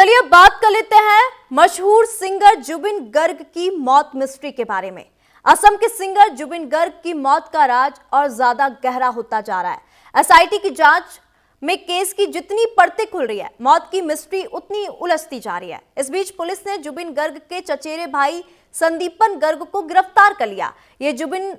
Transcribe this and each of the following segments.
चलिए अब बात कर लेते हैं मशहूर सिंगर जुबिन गर्ग की मौत मिस्ट्री के बारे में। असम के सिंगर जुबिन गर्ग की मौत का राज और ज्यादा गहरा होता जा रहा है। एसआईटी की जांच में केस की जितनी परतें खुल रही है, मौत की मिस्ट्री उतनी उलझती जा रही है। इस बीच पुलिस ने जुबिन गर्ग के चचेरे भाई संदीपन गर्ग को गिरफ्तार कर लिया। ये जुबिन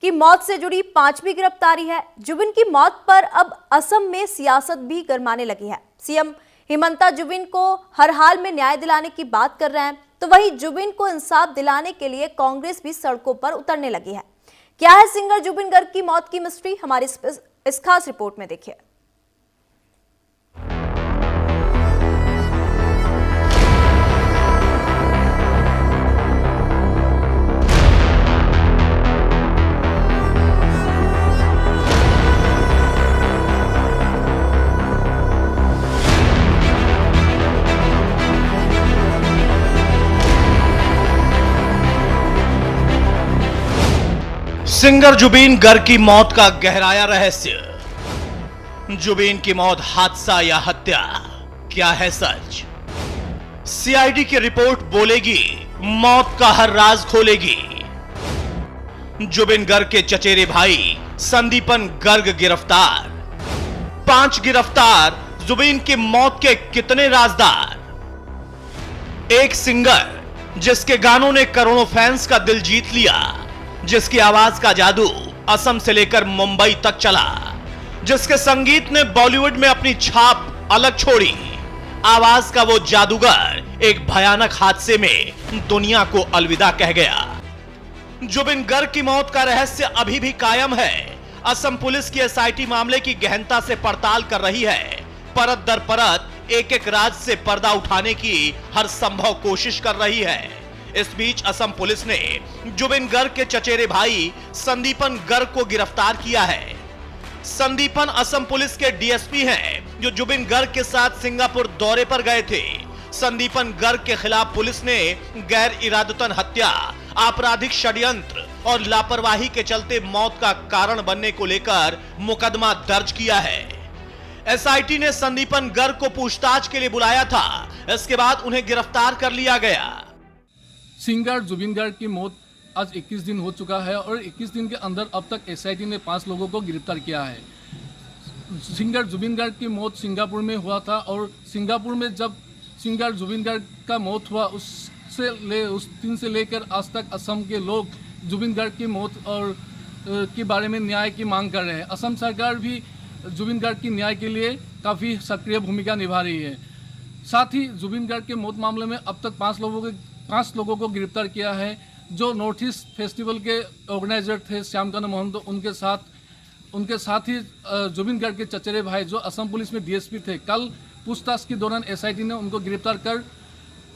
की मौत से जुड़ी 5वीं गिरफ्तारी है। जुबिन की मौत पर अब असम में सियासत भी गरमाने लगी है। सीएम हिमंता जुबिन को हर हाल में न्याय दिलाने की बात कर रहे हैं, तो वहीं जुबिन को इंसाफ दिलाने के लिए कांग्रेस भी सड़कों पर उतरने लगी है। क्या है सिंगर जुबिन गर्ग की मौत की मिस्ट्री, हमारी इस खास रिपोर्ट में देखिए। सिंगर जुबिन गर्ग की मौत का गहराया रहस्य। जुबिन की मौत हादसा या हत्या, क्या है सच? सीआईडी की रिपोर्ट बोलेगी, मौत का हर राज खोलेगी। जुबिन गर्ग के चचेरे भाई संदीपन गर्ग गिरफ्तार। 5 गिरफ्तार, जुबिन की मौत के कितने राजदार? एक सिंगर जिसके गानों ने करोड़ों फैंस का दिल जीत लिया, जिसकी आवाज का जादू असम से लेकर मुंबई तक चला, जिसके संगीत ने बॉलीवुड में अपनी छाप अलग छोड़ी। आवाज का वो जादूगर एक भयानक हादसे में दुनिया को अलविदा कह गया। जुबिन गर्ग की मौत का रहस्य अभी भी कायम है। असम पुलिस की एसआईटी मामले की गहनता से पड़ताल कर रही है। परत दर परत एक एक राज से पर्दा उठाने की हर संभव कोशिश कर रही है। इस बीच असम पुलिस ने जुबिन गर्ग के चचेरे भाई संदीपन गर्ग को गिरफ्तार किया है। संदीपन असम पुलिस के डीएसपी हैं, जो जुबिन गर्ग के साथ सिंगापुर दौरे पर गए थे। संदीपन गर्ग के खिलाफ पुलिस ने गैर इरादतन हत्या, आपराधिक षड्यंत्र और लापरवाही के चलते मौत का कारण बनने को लेकर मुकदमा दर्ज किया है। एसआईटी ने संदीपन गर्ग को पूछताछ के लिए बुलाया था। इसके बाद उन्हें गिरफ्तार कर लिया गया। सिंगर जुबिन गर्ग की मौत आज 21 दिन हो चुका है और 21 दिन के अंदर अब तक एसआईटी ने 5 लोगों को गिरफ्तार किया है। सिंगर जुबिन गर्ग की मौत सिंगापुर में हुआ था और सिंगापुर में जब सिंगर जुबिन गर्ग का मौत हुआ उस दिन से लेकर आज तक असम के लोग जुबिन गर्ग की मौत और के बारे में न्याय की मांग कर रहे हैं। असम सरकार भी जुबिन गर्ग की न्याय के लिए काफ़ी सक्रिय भूमिका निभा रही है। साथ ही जुबिन गर्ग के मौत मामले में अब तक 5 लोगों को गिरफ्तार किया है। जो नॉर्थ ईस्ट फेस्टिवल के ऑर्गेनाइजर थे श्यामकांत महंतो, उनके साथ ही जुबिन गर्ग के चचेरे भाई जो असम पुलिस में डीएसपी थे, कल पूछताछ के दौरान एसआईटी ने उनको गिरफ्तार कर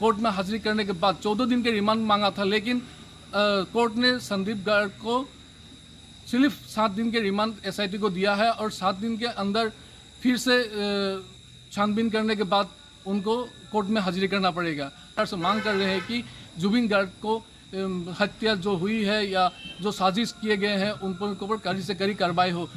कोर्ट में हाजिरी करने के बाद 14 दिन के रिमांड मांगा था, लेकिन कोर्ट ने संदीप गर्ग को सिर्फ 7 दिन के रिमांड एसआईटी को दिया है और 7 दिन के अंदर फिर से छानबीन करने के बाद उनको कोर्ट में हाजिरी करना पड़ेगा। से मांग कर रहे हैं कि जुबिन गर्ग को हत्या जो हुई है या जो साजिश किए गए हैं उनके ऊपर कड़ी से कड़ी कार्रवाई हो।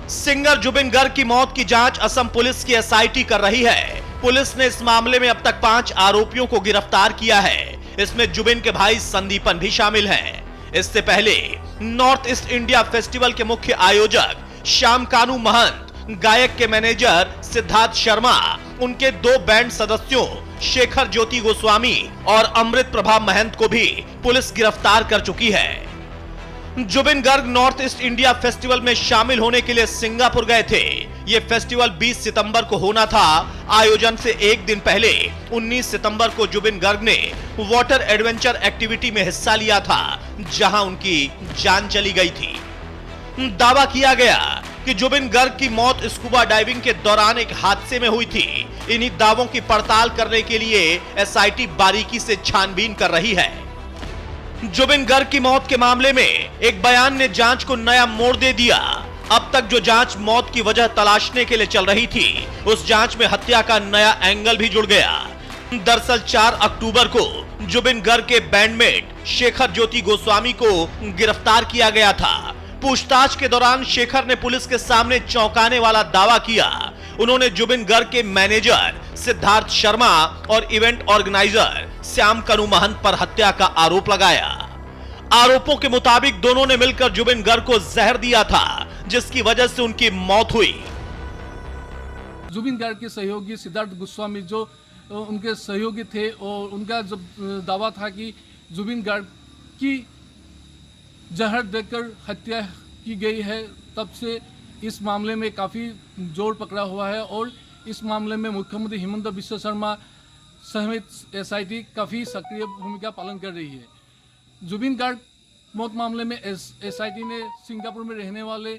सिंगर जुबिन गर्ग की मौत की जांच असम पुलिस की एसआईटी कर रही है। पुलिस ने इस मामले में अब तक 5 आरोपियों को गिरफ्तार किया है। इसमें जुबिन के भाई संदीपन भी शामिल हैं। इससे पहले नॉर्थ ईस्ट इंडिया फेस्टिवल के मुख्य आयोजक श्यामकानू महंत, गायक के मैनेजर सिद्धार्थ शर्मा, उनके 2 बैंड सदस्यों शेखर ज्योति गोस्वामी और अमृत प्रभा महंत को भी पुलिस गिरफ्तार कर चुकी है। Zubeen Garg north east India festival में शामिल होने के लिए सिंगापुर गए थे। यह फेस्टिवल 20 सितंबर को होना था। आयोजन से एक दिन पहले 19 सितंबर को जुबिन गर्ग ने वाटर एडवेंचर एक्टिविटी में हिस्सा लिया था, जहां उनकी जान चली गई थी। दावा किया गया कि जुबिन गर्ग की मौत स्कूबा डाइविंग के दौरान एक हादसे में हुई थी। इन्हीं दावों की पड़ताल करने के लिए एसआईटी बारीकी से छानबीन कर रही है। जुबिन गर्ग की मौत के मामले में एक बयान ने जांच को नया मोड़ दे दिया। अब तक जो जांच मौत की वजह तलाशने के लिए चल रही थी, उस जांच में हत्या का नया एंगल भी जुड़ गया। दरअसल 4 अक्टूबर को जुबिन गर्ग के बैंडमेट शेखर ज्योति गोस्वामी को गिरफ्तार किया गया था। पूछताछ के दौरान शेखर ने पुलिस के सामने चौंकाने वाला दावा किया। उन्होंने जुबिन गर्ग के मैनेजर सिद्धार्थ शर्मा और इवेंट ऑर्गेनाइजर श्याम कनु महंत पर हत्या का आरोप लगाया। आरोपों के मुताबिक दोनों ने मिलकर जुबिन गर्ग को जहर दिया था, जिसकी वजह से उनकी मौत हुई। जुबिन गार्ग के सहयोगी सिद्धार्थ गोस्वामी जो उनके सहयोगी थे, और उनका जब दावा था कि जुबिन गार्ग की जहर देकर हत्या की गई है, तब से इस मामले में काफ़ी जोर पकड़ा हुआ है। और इस मामले में मुख्यमंत्री हिमंत बिश्व शर्मा सहित एसआईटी काफ़ी सक्रिय भूमिका पालन कर रही है। जुबिन गार्ग मौत मामले में एसआईटी ने सिंगापुर में रहने वाले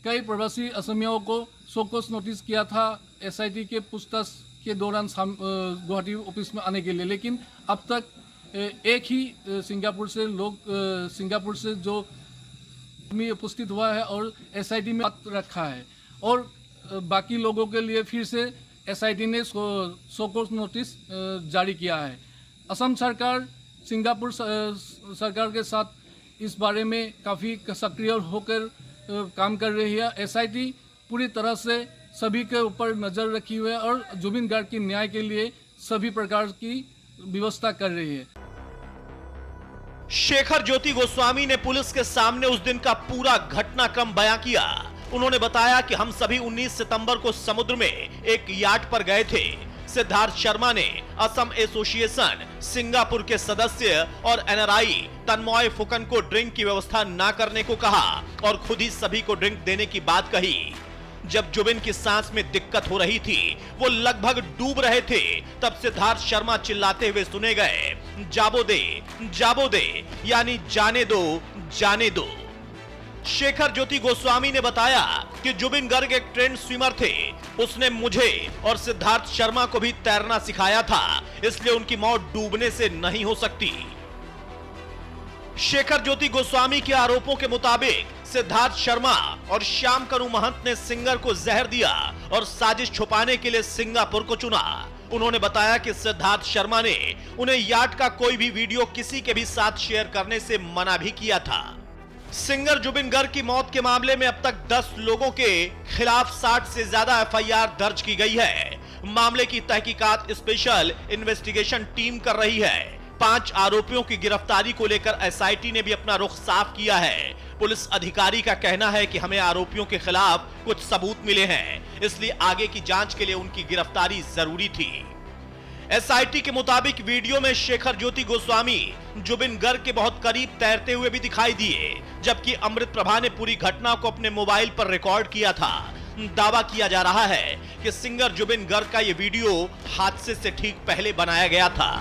कई प्रवासी असमियों को शोकॉज नोटिस किया था एसआईटी के पूछताछ के दौरान गुवाहाटी ऑफिस में आने के लिए, लेकिन अब तक एक ही सिंगापुर से जो आदमी उपस्थित हुआ है और एसआईटी में रखा है, और बाकी लोगों के लिए फिर से एसआईटी ने शोकॉज नोटिस जारी किया है। असम सरकार सिंगापुर सरकार के साथ इस बारे में काफ़ी सक्रिय होकर काम कर रही है। एसआईटी पूरी तरह से सभी के ऊपर नज़र रखी हुई है और जुबिन गार्ग की न्याय के लिए सभी प्रकार की व्यवस्था कर रही है। शेखर ज्योति गोस्वामी ने पुलिस के सामने उस दिन का पूरा घटनाक्रम बयां किया। उन्होंने बताया कि हम सभी 19 सितंबर को समुद्र में एक याट पर गए थे। सिद्धार्थ शर्मा ने असम एसोसिएशन सिंगापुर के सदस्य और एनआरआई तन्मय फुकन को ड्रिंक की व्यवस्था न करने को कहा और खुद ही सभी को ड्रिंक देने की बात कही। जब जुबिन की सांस में दिक्कत हो रही थी, वो लगभग डूब रहे थे, तब सिद्धार्थ शर्मा चिल्लाते हुए सुने गए, जाबो दे, यानी जाने दो, जाने दो। शेखर ज्योति गोस्वामी ने बताया कि जुबिन गर्ग एक ट्रेंड स्विमर थे। उसने मुझे और सिद्धार्थ शर्मा को भी तैरना सिखाया था, इसलिए उनकी मौत डूबने से नहीं हो सकती। शेखर ज्योति गोस्वामी के आरोपों के मुताबिक सिद्धार्थ शर्मा और श्याम कनु महंत ने सिंगर को जहर दिया और साजिश छुपाने के लिए सिंगापुर को चुना। उन्होंने बताया कि सिद्धार्थ शर्मा ने उन्हें याट का कोई भी वीडियो किसी के भी साथ शेयर करने से मना भी किया था। सिंगर जुबिन गर्ग की मौत के मामले में अब तक 10 लोगों के खिलाफ 60 से ज्यादा एफआईआर दर्ज की गई है। मामले की तहकीकात स्पेशल इन्वेस्टिगेशन टीम कर रही है। 5 आरोपियों की गिरफ्तारी को लेकर एसआईटी ने भी अपना रुख साफ किया है। पुलिस अधिकारी का कहना है कि हमें आरोपियों के खिलाफ कुछ सबूत मिले हैं, इसलिए आगे की जांच के लिए उनकी गिरफ्तारी जरूरी थी। एसआईटी के मुताबिक वीडियो में शेखर ज्योति गोस्वामी जुबिन गर्ग के बहुत करीब तैरते हुए भी दिखाई दिए, जबकि अमृत प्रभा ने पूरी घटना को अपने मोबाइल पर रिकॉर्ड किया था। दावा किया जा रहा है कि सिंगर जुबिन गर्ग का यह वीडियो हादसे से ठीक पहले बनाया गया था।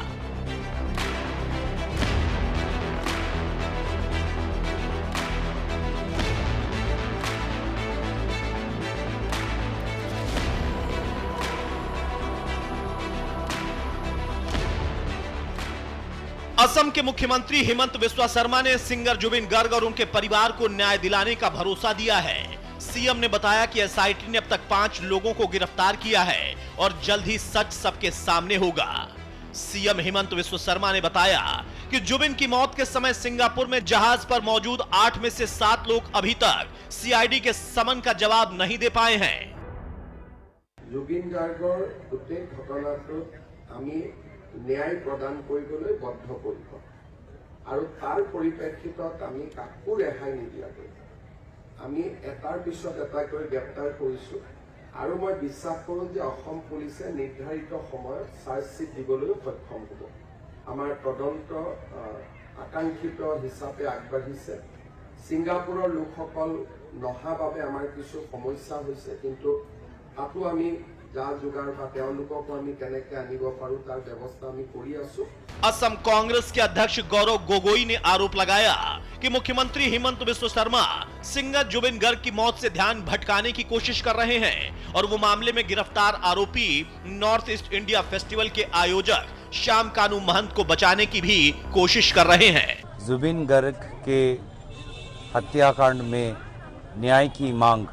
असम के मुख्यमंत्री हिमंत बिस्वा शर्मा ने सिंगर जुबिन गर्ग और उनके परिवार को न्याय दिलाने का भरोसा दिया है। सीएम ने बताया कि एसआईटी ने अब तक 5 लोगों को गिरफ्तार किया है और जल्द ही सच सबके सामने होगा। सीएम हिमंत बिस्वा शर्मा ने बताया कि जुबिन की मौत के समय सिंगापुर में जहाज पर मौजूद 8 में से 7 लोग अभी तक सीआईडी के समन का जवाब नहीं दे पाए हैं। जुबिन गार्गर गोटे घटनाटोत आमी न्याय प्रदान কৰিবলৈ বদ্ধপৰিকৰ আৰু তাৰ পৰিপ্ৰেক্ষিতত আমি কাকো ৰেহাই নিদিয়াকৈ আমি এটাৰ পিছত এটাকৈ গ্ৰেপ্তাৰ কৰিছো আৰু মই বিশ্বাস কৰোঁ যে অসম পুলিচে নিৰ্ধাৰিত সময়ত চাৰ্জশ্বিট দিবলৈ সক্ষম হ'ব। আমাৰ তদন্ত আকাংক্ষিত হিচাপে আগবাঢ়িছে। সিংগাপুৰৰ লোকসকল নহা বাবে আমাৰ কিছু সমস্যা হৈছে, কিন্তু তাতো আমি असम कांग्रेस के अध्यक्ष गौरव गोगोई ने आरोप लगाया कि मुख्यमंत्री हिमंत बिस्वा शर्मा सिंगर जुबिन गर्ग की मौत से ध्यान भटकाने की कोशिश कर रहे हैं और वो मामले में गिरफ्तार आरोपी नॉर्थ ईस्ट इंडिया फेस्टिवल के आयोजक श्याम कानू महंत को बचाने की भी कोशिश कर रहे हैं। जुबिन गर्ग के हत्याकांड में न्याय की मांग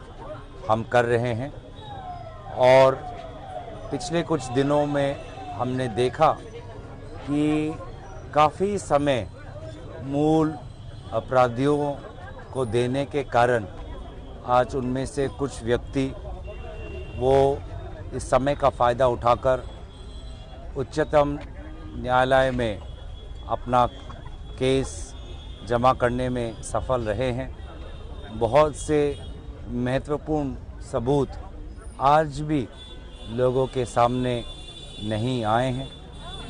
हम कर रहे हैं और पिछले कुछ दिनों में हमने देखा कि काफ़ी समय मूल अपराधियों को देने के कारण आज उनमें से कुछ व्यक्ति वो इस समय का फ़ायदा उठाकर उच्चतम न्यायालय में अपना केस जमा करने में सफल रहे हैं। बहुत से महत्वपूर्ण सबूत आज भी लोगों के सामने नहीं आए हैं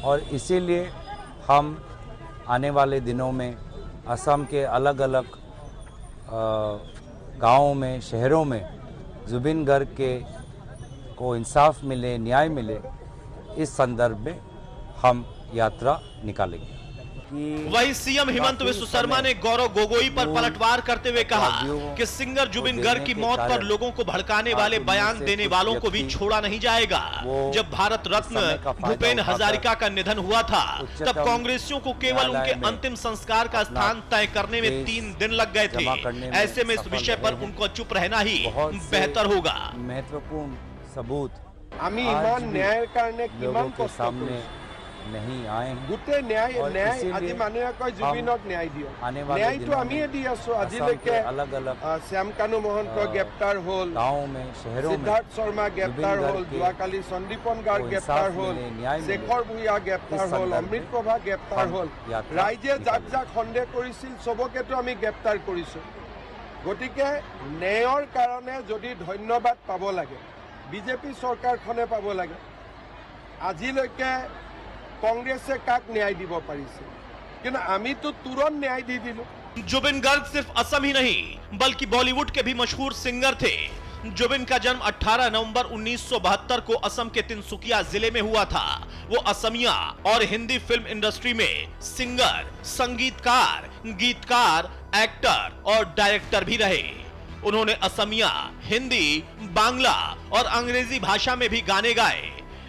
और इसीलिए हम आने वाले दिनों में असम के अलग अलग गांवों में, शहरों में जुबिन गर्ग को इंसाफ मिले, न्याय मिले, इस संदर्भ में हम यात्रा निकालेंगे। वहीं सीएम हिमंत विश्व शर्मा ने गौरव गोगोई पर पलटवार करते हुए कहा कि सिंगर जुबिन गर्ग की मौत पर लोगों को भड़काने वाले बयान देने वालों को भी छोड़ा नहीं जाएगा। जब भारत रत्न भूपेन हजारिका का निधन हुआ था तब कांग्रेसियों को केवल उनके अंतिम संस्कार का स्थान तय करने में 3 दिन लग गए थे। ऐसे में इस विषय पर उनको चुप रहना ही बेहतर होगा। महत्वपूर्ण सबूत আমি ইমান ন্যায়ৰ কাৰণে কিমান কষ্ট सामने नहीं आए हैं। গোটেই ন্যায় আজি মানুহে কয় জুবিনক ন্যায় দিয়ক, ন্যায়টো আমিয়ে দি আছো। আজিলৈকে अलग अलग শ্যাম কানু মহন্ত গ্ৰেপ্তাৰ হ'ল, गाँव में, शहरों में সিদ্ধাৰ্থ শৰ্মা গ্ৰেপ্তাৰ হ'ল, যোৱাকালি সন্দীপন গাৰ্গ গ্ৰেপ্তাৰ হ'ল, শেখৰ ভূঞা গ্ৰেপ্তাৰ হ'ল, অমৃত প্ৰভা গ্ৰেপ্তাৰ হ'ল। ৰাইজে যাক যাক সন্দেহ কৰিছিল চবকেতো আমি গ্ৰেপ্তাৰ কৰিছোঁ। গতিকে ন্যায়ৰ কাৰণে যদি ধন্যবাদ পাব লাগে বিজেপি চৰকাৰখনে পাব লাগে। আজিলৈকে কংগ্ৰেছে কাক ন্যায় দিব পাৰিছে, কিন্তু আমিতো তুৰন্ত ন্যায় দি দিলোঁ। जुबिन गर्ग सिर्फ असम ही नहीं बल्कि बॉलीवुड के भी मशहूर सिंगर थे। जुबिन का जन्म 18 नवंबर 1972 को असम के तिनसुकिया जिले में हुआ था। वो असमिया और हिंदी फिल्म इंडस्ट्री में सिंगर, संगीतकार, गीतकार, एक्टर और डायरेक्टर भी रहे। उन्होंने असमिया, हिंदी, बांग्ला और अंग्रेजी भाषा में भी गाने गाए।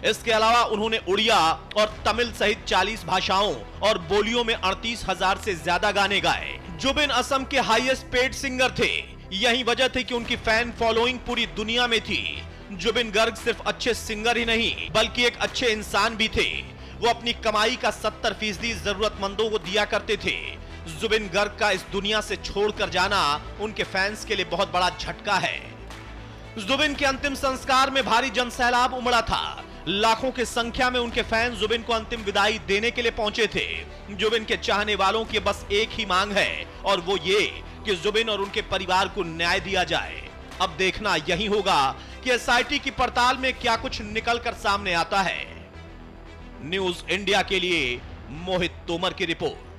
इसके अलावा उन्होंने उड़िया और तमिल सहित 40 भाषाओं और बोलियों में 38,000 से ज्यादा गाने गाए। जुबिन असम के हाईएस्ट पेड सिंगर थे। यही वजह थी कि उनकी फैन फॉलोइंग पूरी दुनिया में थी। जुबिन गर्ग सिर्फ अच्छे सिंगर ही नहीं बल्कि एक अच्छे इंसान भी थे। वो अपनी कमाई का 70% जरूरतमंदों को दिया करते थे। जुबिन गर्ग का इस दुनिया से छोड़कर जाना उनके फैंस के लिए बहुत बड़ा झटका है। जुबिन के अंतिम संस्कार में भारी जनसैलाब उमड़ा था। लाखों की संख्या में उनके फैन जुबिन को अंतिम विदाई देने के लिए पहुंचे थे। जुबिन के चाहने वालों की बस एक ही मांग है और वो ये कि जुबिन और उनके परिवार को न्याय दिया जाए। अब देखना यही होगा कि एसआईटी की पड़ताल में क्या कुछ निकलकर सामने आता है। न्यूज इंडिया के लिए मोहित तोमर की रिपोर्ट।